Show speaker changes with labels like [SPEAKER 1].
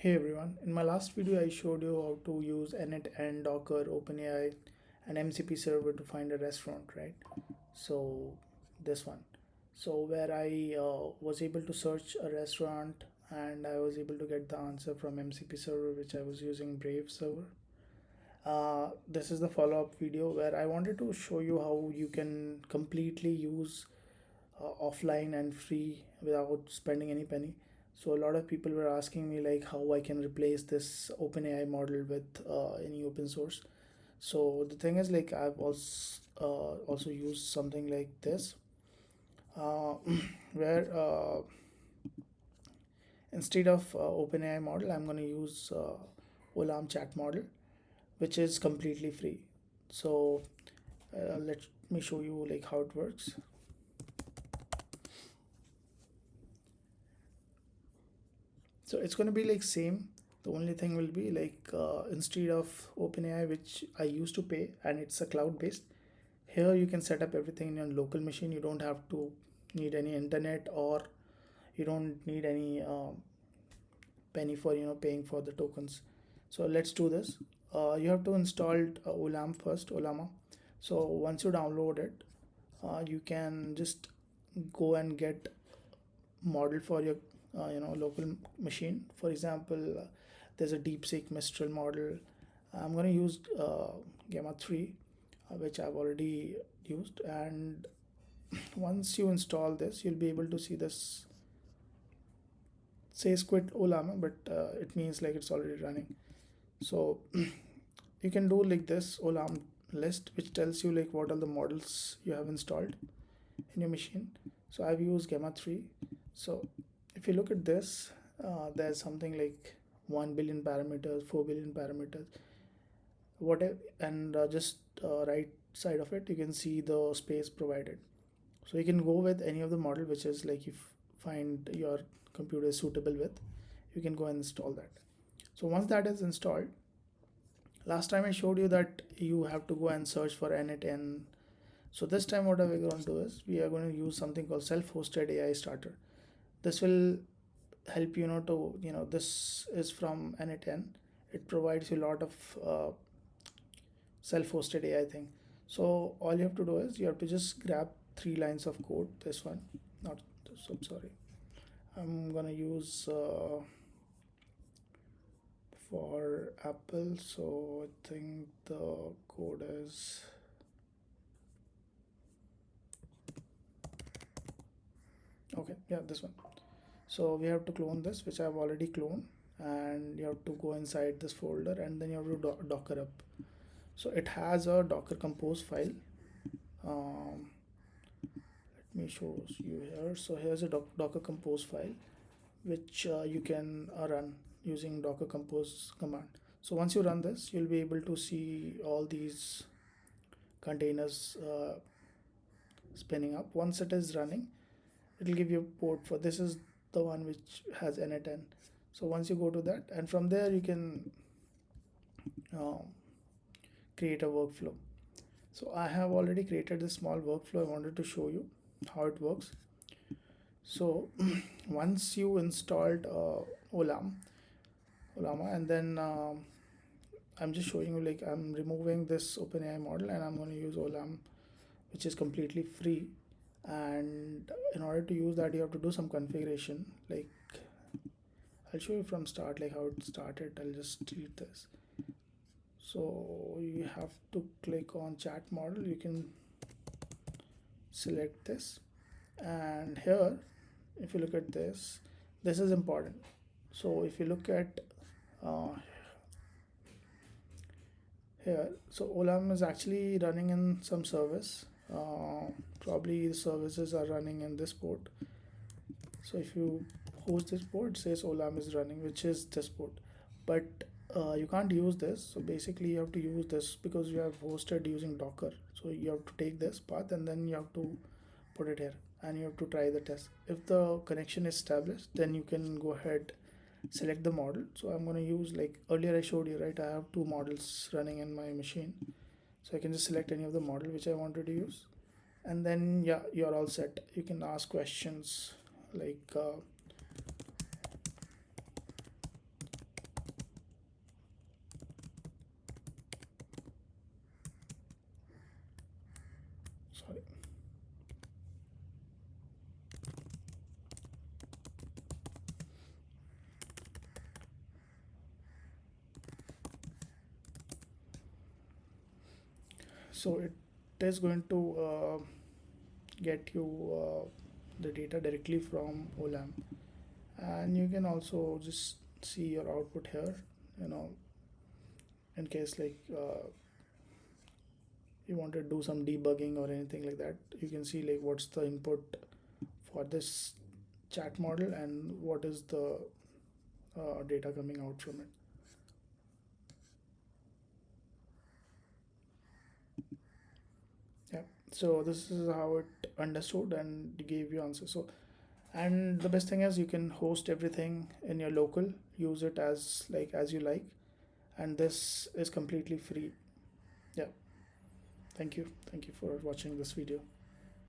[SPEAKER 1] Hey everyone, in my last video I showed you how to use n8n Docker, OpenAI and MCP server to find a restaurant, right? So this one. So where I was able to search a restaurant and I was able to get the answer from MCP server, which I was using Brave server. This is the follow-up video where I wanted to show you how you can completely use offline and free without spending any penny. So a lot of people were asking me like how I can replace this OpenAI model with any open source. So the thing is like I've also used something like this, uh, where instead of OpenAI model, I'm going to use Olam chat model, which is completely free. So let me show you like how it works. So it's going to be like same. The only thing will be like instead of OpenAI, which I used to pay, and it's a cloud based, here you can set up everything in your local machine. You don't have to need any internet, or you don't need any penny for paying for the tokens. So let's do this. You have to install Olam first, Ollama. So once you download it, you can just go and get model for your local machine. For example, there's a DeepSeek Mistral model. I'm going to use Gamma 3, which I've already used. And once you install this, you'll be able to see this says quit Ollama, but it means like it's already running. So you can do like this Olam list, which tells you like what are the models you have installed in your machine. So I've used Gamma 3. So if you look at this, there's something like 1 billion parameters, 4 billion parameters, whatever, and just right side of it, you can see the space provided. So you can go with any of the model, which is like if find your computer is suitable with, you can go and install that. So once that is installed, last time I showed you that you have to go and search for n8n. So this time what we're going to do is we are going to use something called self-hosted AI starter. This will help to this is from n8n. It provides you a lot of self-hosted AI thing. So all you have to do is you have to just grab 3 lines of code. This one, not this, I'm sorry. I'm gonna use for Apple. So I think the code is okay. Yeah, this one. So we have to clone this, which I've already cloned, and you have to go inside this folder, and then you have to docker up. So it has a Docker Compose file. Let me show you here. So here's a Docker Compose file, which you can run using Docker Compose command. So once you run this, you'll be able to see all these containers spinning up. Once it is running, it will give you a port for this is the one which has n8n. So once you go to that, and from there you can uh, create a workflow. So I have already created this small workflow. I wanted to show you how it works. So once you installed Ollama, and then I'm just showing you like I'm removing this OpenAI model and I'm going to use Olam, which is completely free. And in order to use that, you have to do some configuration. Like I'll show you from start, like how it started. I'll just delete this. So you have to click on chat model. You can select this, and here if you look at this, this is important. So if you look at uh, here, so Olam is actually running in some service. Probably the services are running in this port. So if you host this port, it says Olam is running, which is this port. But you can't use this. So basically you have to use this because you have hosted using Docker. So you have to take this path and then you have to put it here and you have to try the test. If the connection is established, then you can go ahead, select the model. So I'm going to use, like earlier I showed you, right? I have 2 models running in my machine. So I can just select any of the model which I wanted to use. And then yeah, you're all set. You can ask questions like sorry. So it is going to get you the data directly from OLAM, and you can also just see your output here, you know, in case like you want to do some debugging or anything like that. You can see like what's the input for this chat model and what is the data coming out from it. Yeah, so this is how it understood and gave you answer. So, and the best thing is you can host everything in your local, use it as you like, and this is completely free. Yeah, thank you for watching this video.